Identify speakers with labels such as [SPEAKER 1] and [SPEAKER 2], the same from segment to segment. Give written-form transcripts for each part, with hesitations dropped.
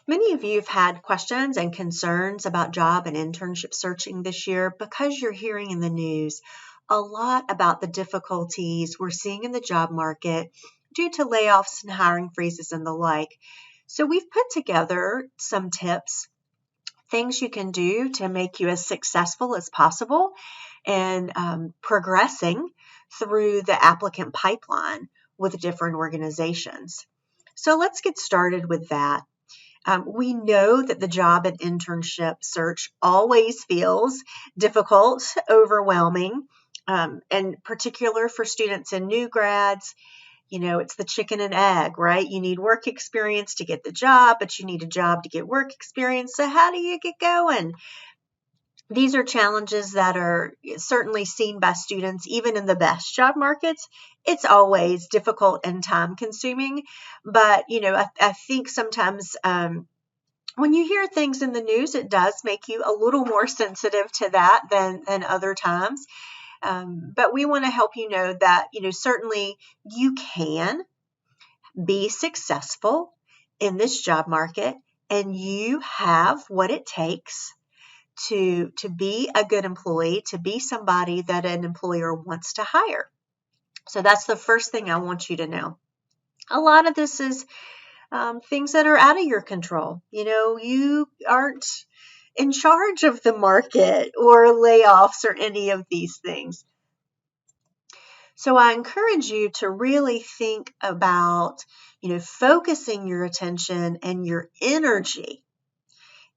[SPEAKER 1] Many of you have had questions and concerns about job and internship searching this year because you're hearing in the news a lot about the difficulties we're seeing in the job market due to layoffs and hiring freezes and the like. So we've put together some tips, things you can do to make you as successful as possible and progressing through the applicant pipeline with different organizations. So let's get started with that. We know that the job and internship search always feels difficult, overwhelming, and particular for students and new grads. You know, it's the chicken and egg, right? You need work experience to get the job, but you need a job to get work experience. So how do you get going? These are challenges that are certainly seen by students, even in the best job markets. It's always difficult and time consuming, but I think sometimes when you hear things in the news, it does make you a little more sensitive to that than other times. But we want to help you know that, certainly you can be successful in this job market, and you have what it takes to be a good employee, to be somebody that an employer wants to hire. So that's the first thing I want you to know. A lot of this is things that are out of your control. You aren't in charge of the market or layoffs or any of these things. So I encourage you to really think about, focusing your attention and your energy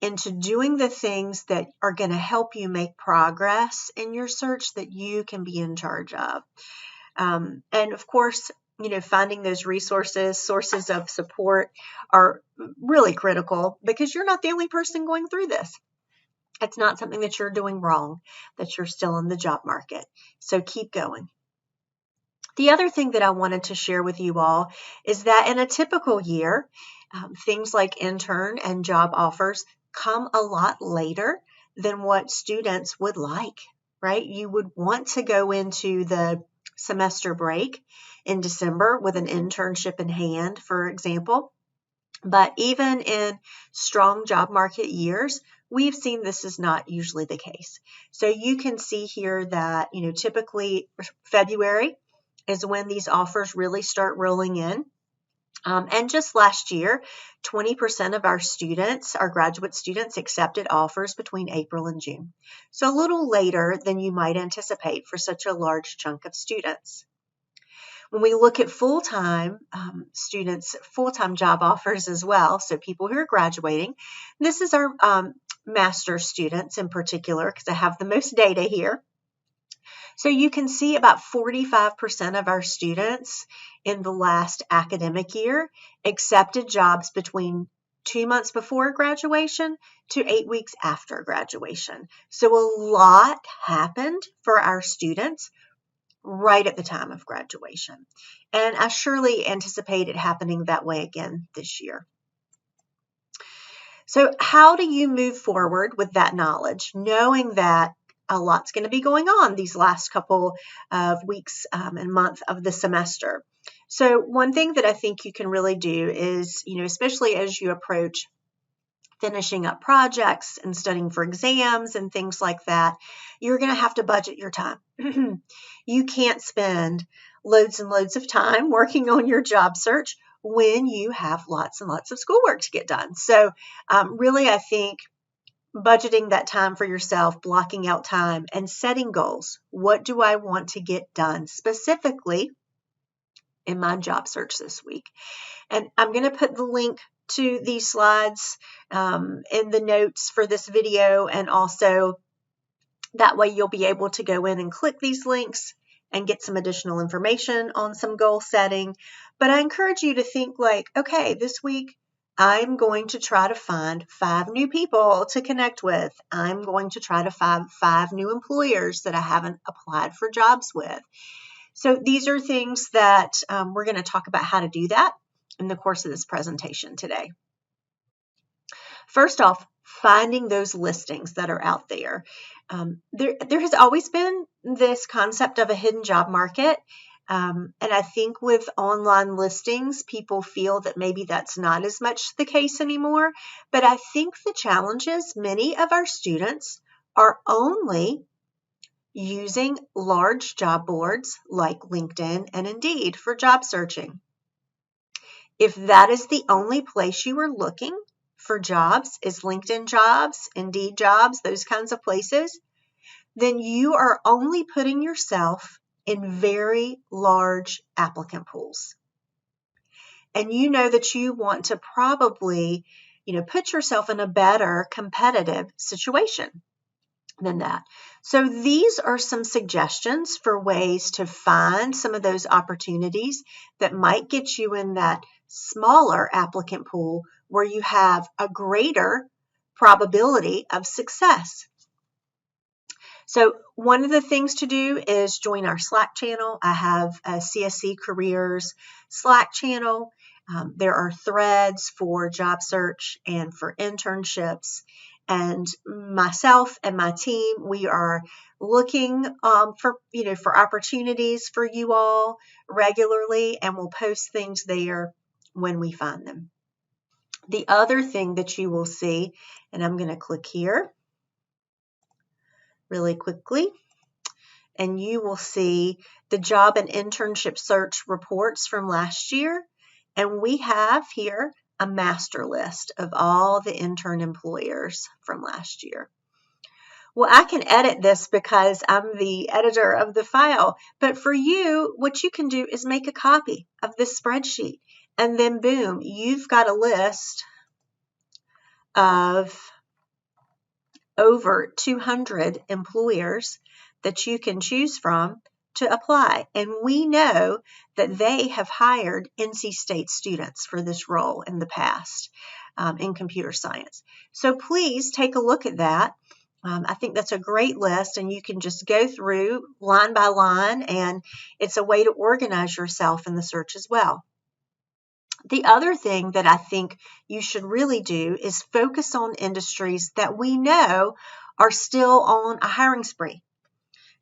[SPEAKER 1] into doing the things that are going to help you make progress in your search that you can be in charge of. And of course, finding those sources of support are really critical because you're not the only person going through this. It's not something that you're doing wrong, that you're still in the job market. So keep going. The other thing that I wanted to share with you all is that in a typical year, things like intern and job offers come a lot later than what students would like, right? You would want to go into the semester break in December with an internship in hand, for example. But even in strong job market years, we've seen this is not usually the case. So you can see here that, typically February is when these offers really start rolling in. And just last year, 20% of our students, our graduate students, accepted offers between April and June. So a little later than you might anticipate for such a large chunk of students. When we look at full-time students, full-time job offers as well, so people who are graduating, this is our master's students in particular, because I have the most data here. So you can see about 45% of our students in the last academic year accepted jobs between 2 months before graduation to 8 weeks after graduation. So a lot happened for our students right at the time of graduation. And I surely anticipate it happening that way again this year. So how do you move forward with that knowledge, knowing that a lot's going to be going on these last couple of weeks and month of the semester? So one thing that I think you can really do is, especially as you approach finishing up projects and studying for exams and things like that, you're going to have to budget your time. You can't spend loads and loads of time working on your job search when you have lots and lots of schoolwork to get done. So really, I think budgeting that time for yourself, blocking out time, and setting goals. What do I want to get done specifically in my job search this week? And I'm going to put the link to these slides in the notes for this video, and also that way you'll be able to go in and click these links and get some additional information on some goal setting. But I encourage you to think like, okay, this week I'm going to try to find 5 new people to connect with. I'm going to try to find 5 new employers that I haven't applied for jobs with. So these are things that we're going to talk about how to do that in the course of this presentation today. First off, finding those listings that are out there. There has always been this concept of a hidden job market. And I think with online listings, people feel that maybe that's not as much the case anymore. But I think the challenge is many of our students are only using large job boards like LinkedIn and Indeed for job searching. If that is the only place you are looking for jobs, is LinkedIn jobs, Indeed jobs, those kinds of places, then you are only putting yourself in very large applicant pools. And you know that you want to probably, put yourself in a better competitive situation than that. So these are some suggestions for ways to find some of those opportunities that might get you in that smaller applicant pool where you have a greater probability of success. So one of the things to do is join our Slack channel. I have a CSC Careers Slack channel. There are threads for job search and for internships. And myself and my team, we are looking for opportunities for you all regularly, and we'll post things there when we find them. The other thing that you will see, and I'm going to click here really quickly, and you will see the job and internship search reports from last year. And we have here a master list of all the intern employers from last year. Well, I can edit this because I'm the editor of the file, but for you, what you can do is make a copy of this spreadsheet, and then boom, you've got a list of over 200 employers that you can choose from to apply. And we know that they have hired NC State students for this role in the past in computer science. So please take a look at that. I think that's a great list, and you can just go through line by line, and it's a way to organize yourself in the search as well. The other thing that I think you should really do is focus on industries that we know are still on a hiring spree.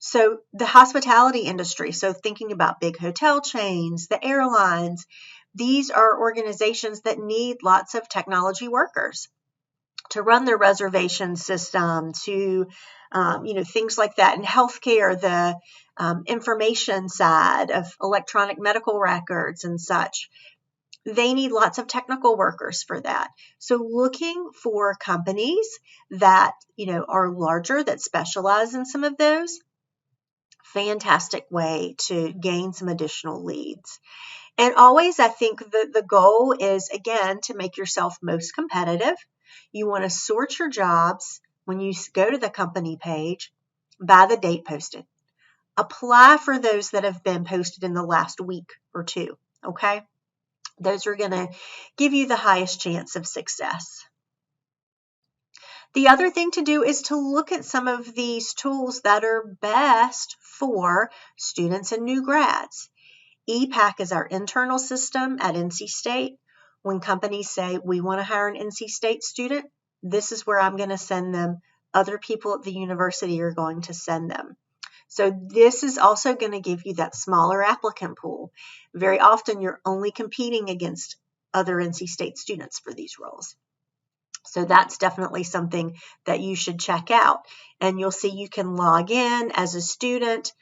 [SPEAKER 1] So the hospitality industry, so thinking about big hotel chains, the airlines, these are organizations that need lots of technology workers to run their reservation system, to things like that. In healthcare, the information side of electronic medical records and such. They need lots of technical workers for that. So looking for companies that, are larger, that specialize in some of those, fantastic way to gain some additional leads. And always, I think the goal is, again, to make yourself most competitive. You want to sort your jobs when you go to the company page by the date posted. Apply for those that have been posted in the last week or two, okay? Those are going to give you the highest chance of success. The other thing to do is to look at some of these tools that are best for students and new grads. EPAC is our internal system at NC State. When companies say, we want to hire an NC State student, this is where I'm going to send them. Other people at the university are going to send them. So this is also going to give you that smaller applicant pool. Very often you're only competing against other NC State students for these roles. So that's definitely something that you should check out. And you'll see you can log in as a student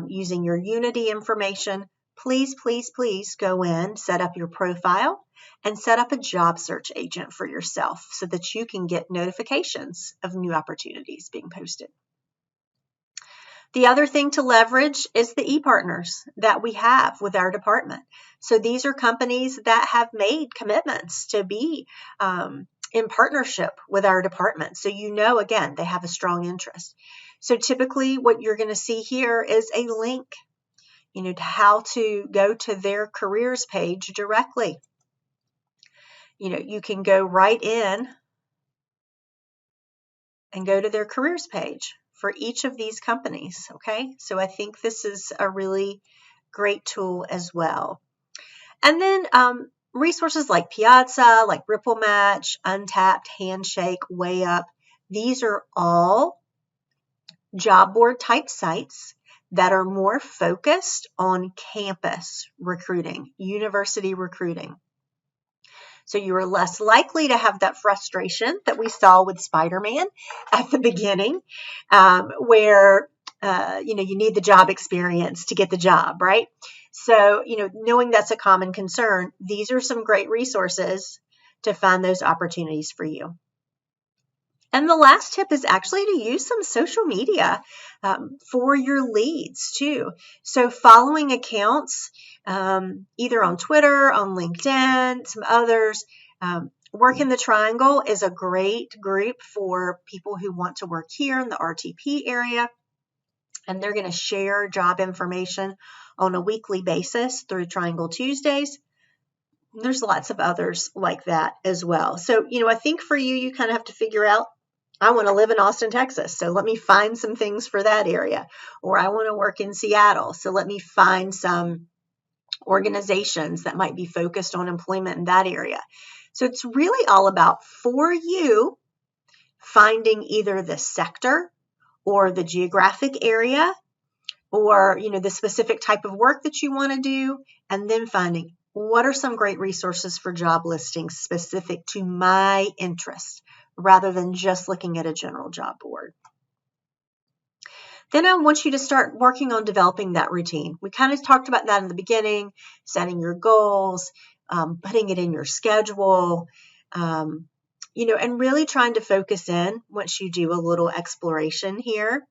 [SPEAKER 1] using your Unity information. Please, please, please go in, set up your profile, and set up a job search agent for yourself so that you can get notifications of new opportunities being posted. The other thing to leverage is the e-partners that we have with our department. So these are companies that have made commitments to be in partnership with our department. So again, they have a strong interest. So typically what you're going to see here is a link, to how to go to their careers page directly. You can go right in and go to their careers page for each of these companies, okay? So I think this is a really great tool as well. And then resources like Piazza, like Ripple Match, Untapped, Handshake, WayUp, these are all job board type sites that are more focused on campus recruiting, university recruiting. So you are less likely to have that frustration that we saw with Spider-Man at the beginning, where you need the job experience to get the job, right? So, knowing that's a common concern, these are some great resources to find those opportunities for you. And the last tip is actually to use some social media for your leads too. So following accounts, either on Twitter, on LinkedIn, some others. Work in the Triangle is a great group for people who want to work here in the RTP area. And they're going to share job information on a weekly basis through Triangle Tuesdays. There's lots of others like that as well. So, I think for you kind of have to figure out, I want to live in Austin, Texas, so let me find some things for that area. Or I want to work in Seattle, so let me find some organizations that might be focused on employment in that area. So it's really all about, for you, finding either the sector or the geographic area or, the specific type of work that you want to do, and then finding what are some great resources for job listings specific to my interest, rather than just looking at a general job board. Then I want you to start working on developing that routine. We kind of talked about that in the beginning, setting your goals, putting it in your schedule, and really trying to focus in once you do a little exploration here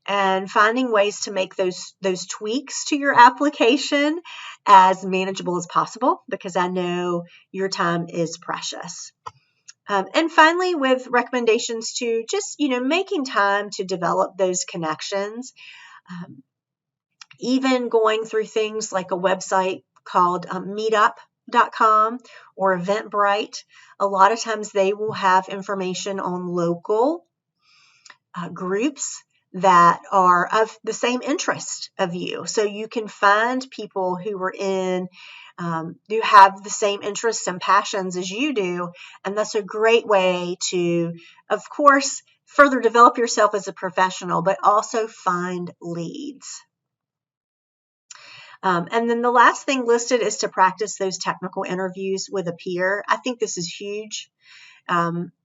[SPEAKER 1] and finding ways to make those tweaks to your application as manageable as possible, because I know your time is precious. And finally, with recommendations to just, making time to develop those connections, even going through things like a website called meetup.com or Eventbrite. A lot of times they will have information on local groups that are of the same interest of you. So you can find people who are who have the same interests and passions as you do. And that's a great way to, of course, further develop yourself as a professional, but also find leads. And then the last thing listed is to practice those technical interviews with a peer. I think this is huge.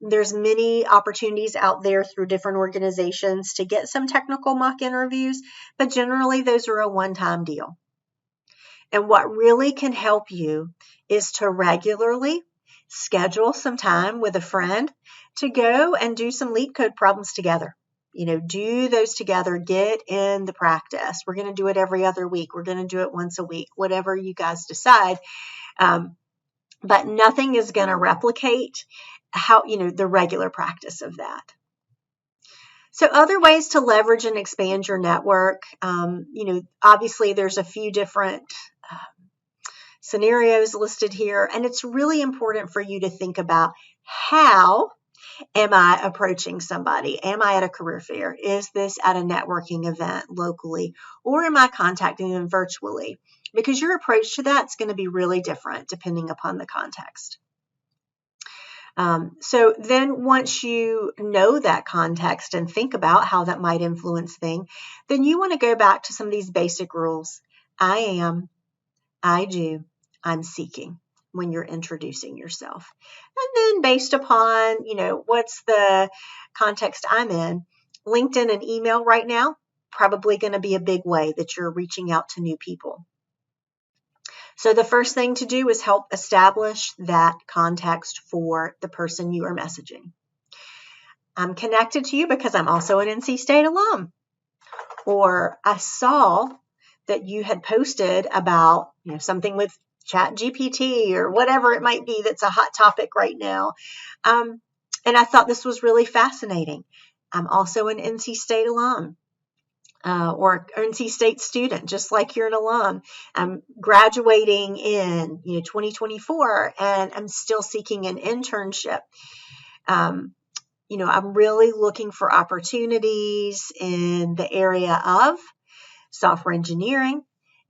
[SPEAKER 1] There's many opportunities out there through different organizations to get some technical mock interviews, but generally those are a one-time deal. And what really can help you is to regularly schedule some time with a friend to go and do some lead code problems together. Do those together, get in the practice. We're going to do it every other week. We're going to do it once a week, whatever you guys decide. But nothing is going to replicate the regular practice of that. So other ways to leverage and expand your network, obviously there's a few different scenarios listed here, and it's really important for you to think about, how am I approaching somebody? Am I at a career fair? Is this at a networking event locally? Or am I contacting them virtually? Because your approach to that is going to be really different depending upon the context. So then once you know that context and think about how that might influence things, then you want to go back to some of these basic rules. I am, I do, I'm seeking when you're introducing yourself. And then based upon, what's the context I'm in, LinkedIn and email right now, probably going to be a big way that you're reaching out to new people. So the first thing to do is help establish that context for the person you are messaging. I'm connected to you because I'm also an NC State alum. Or I saw that you had posted about, something with ChatGPT or whatever it might be that's a hot topic right now. And I thought this was really fascinating. I'm also an NC State alum. Or NC State student, just like you're an alum. I'm graduating in 2024, and I'm still seeking an internship. I'm really looking for opportunities in the area of software engineering,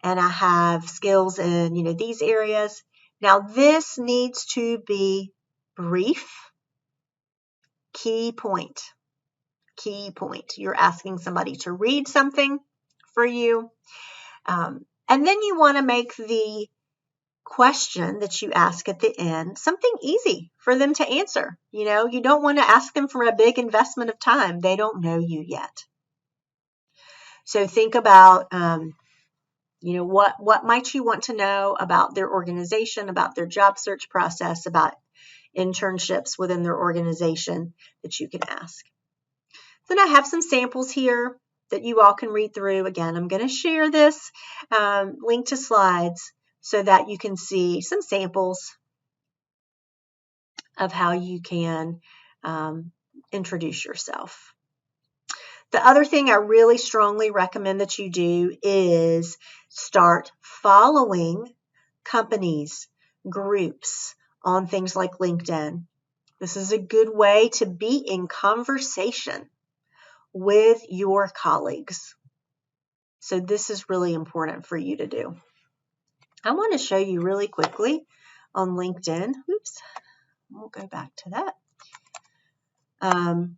[SPEAKER 1] and I have skills in these areas. Now, this needs to be brief. Key point. You're asking somebody to read something for you. And then you want to make the question that you ask at the end something easy for them to answer. You don't want to ask them for a big investment of time. They don't know you yet. So think about, what might you want to know about their organization, about their job search process, about internships within their organization that you can ask. Then I have some samples here that you all can read through. Again, I'm going to share this link to slides so that you can see some samples of how you can introduce yourself. The other thing I really strongly recommend that you do is start following companies, groups on things like LinkedIn. This is a good way to be in conversation with your colleagues. So this is really important for you to do. I want to show you really quickly on LinkedIn. Oops, we'll go back to that.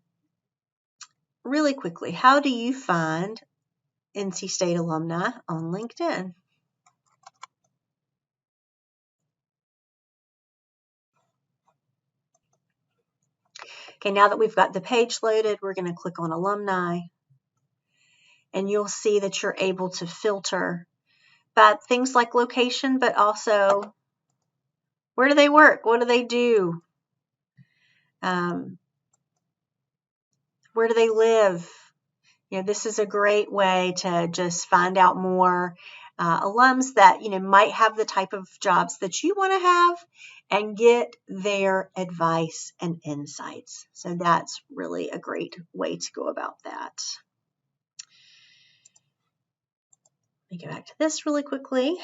[SPEAKER 1] Really quickly, how do you find NC State alumni on LinkedIn? Okay, now that we've got the page loaded, we're going to click on alumni, and you'll see that you're able to filter by things like location, but also where do they work? What do they do? Where do they live? This is a great way to just find out more alums that, might have the type of jobs that you want to have and get their advice and insights. So that's really a great way to go about that. Let me go back to this really quickly.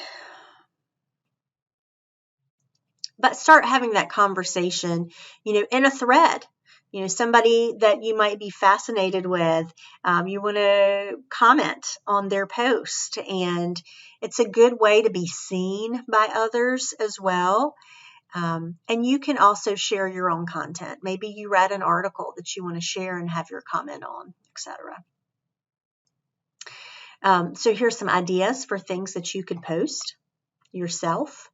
[SPEAKER 1] But start having that conversation, in a thread. Somebody that you might be fascinated with, you want to comment on their post, and it's a good way to be seen by others as well. And you can also share your own content. Maybe you read an article that you want to share and have your comment on, etc. So here's some ideas for things that you could post yourself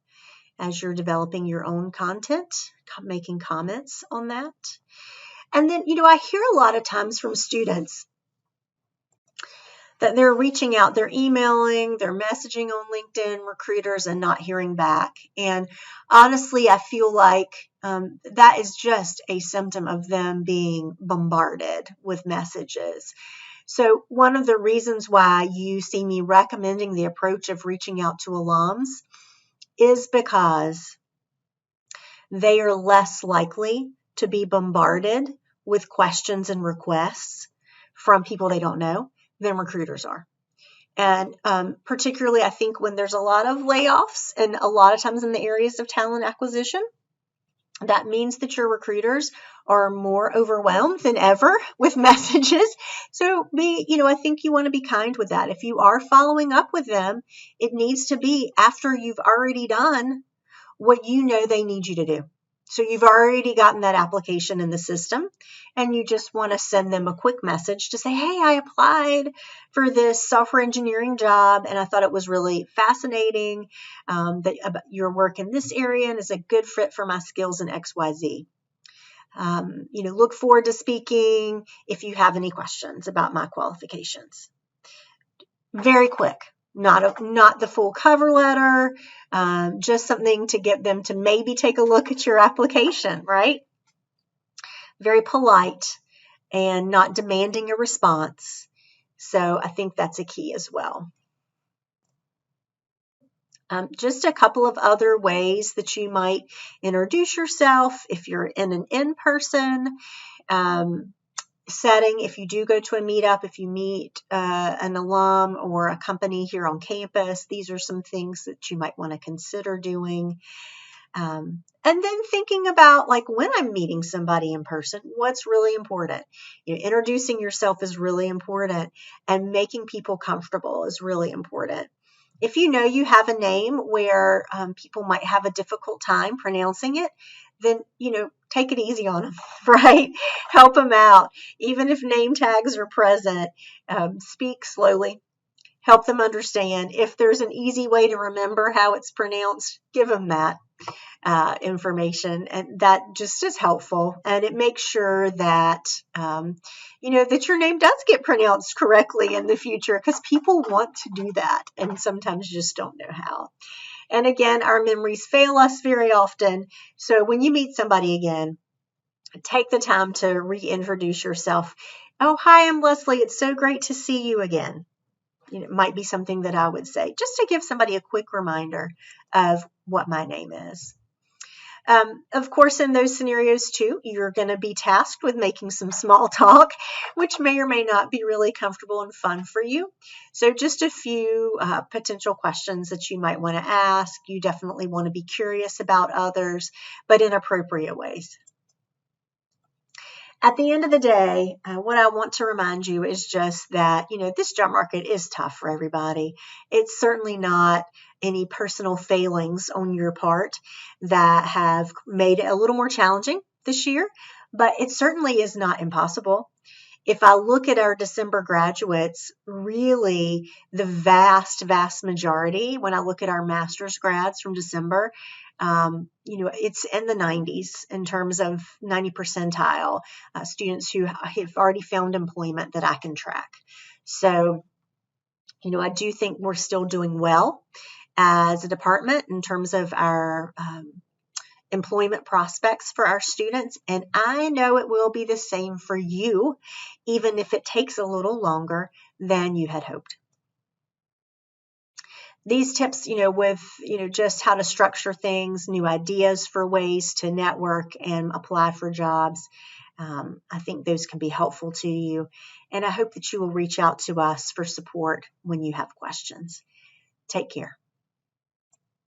[SPEAKER 1] as you're developing your own content, making comments on that. And then, I hear a lot of times from students that they're reaching out, they're emailing, they're messaging on LinkedIn recruiters and not hearing back. And honestly, I feel like that is just a symptom of them being bombarded with messages. So one of the reasons why you see me recommending the approach of reaching out to alums is because they are less likely to be bombarded with questions and requests from people they don't know than recruiters are. And particularly, I think when there's a lot of layoffs and a lot of times in the areas of talent acquisition, that means that your recruiters are more overwhelmed than ever with messages. So I think you want to be kind with that. If you are following up with them, it needs to be after you've already done what they need you to do. So you've already gotten that application in the system, and you just want to send them a quick message to say, hey, I applied for this software engineering job, and I thought it was really fascinating that your work in this area and is a good fit for my skills in XYZ. Look forward to speaking if you have any questions about my qualifications. Very quick. Not the full cover letter, just something to get them to maybe take a look at your application, right? Very polite and not demanding a response. So I think that's a key as well. Just a couple of other ways that you might introduce yourself if you're in an in-person setting. If you do go to a meetup, if you meet an alum or a company here on campus, these are some things that you might want to consider doing. And then thinking about when I'm meeting somebody in person, what's really important. Introducing yourself is really important, and making people comfortable is really important. If you have a name where people might have a difficult time pronouncing it, then, take it easy on them, right? Help them out. Even if name tags are present, speak slowly. help them understand. If there's an easy way to remember how it's pronounced, give them that information, and that just is helpful, and it makes sure that that your name does get pronounced correctly in the future, because people want to do that and sometimes just don't know how. And again, our memories fail us very often, so when you meet somebody again, take the time to reintroduce yourself. Oh, hi, I'm Leslie. It's so great to see you again. It might be something that I would say, just to give somebody a quick reminder of what my name is. Of course, in those scenarios too, you're going to be tasked with making some small talk, which may or may not be really comfortable and fun for you. So just a few potential questions that you might want to ask. You definitely want to be curious about others, but in appropriate ways. At the end of the day, what I want to remind you is just that, this job market is tough for everybody. It's certainly not any personal failings on your part that have made it a little more challenging this year, but it certainly is not impossible. If I look at our December graduates, really the vast majority, when I look at our master's grads from December, it's in the 90s in terms of 90 percentile students who have already found employment that I can track. So, I do think we're still doing well as a department in terms of our employment prospects for our students, and I know it will be the same for you, even if it takes a little longer than you had hoped. These tips, with, just how to structure things, new ideas for ways to network and apply for jobs, I think those can be helpful to you, and I hope that you will reach out to us for support when you have questions. Take care.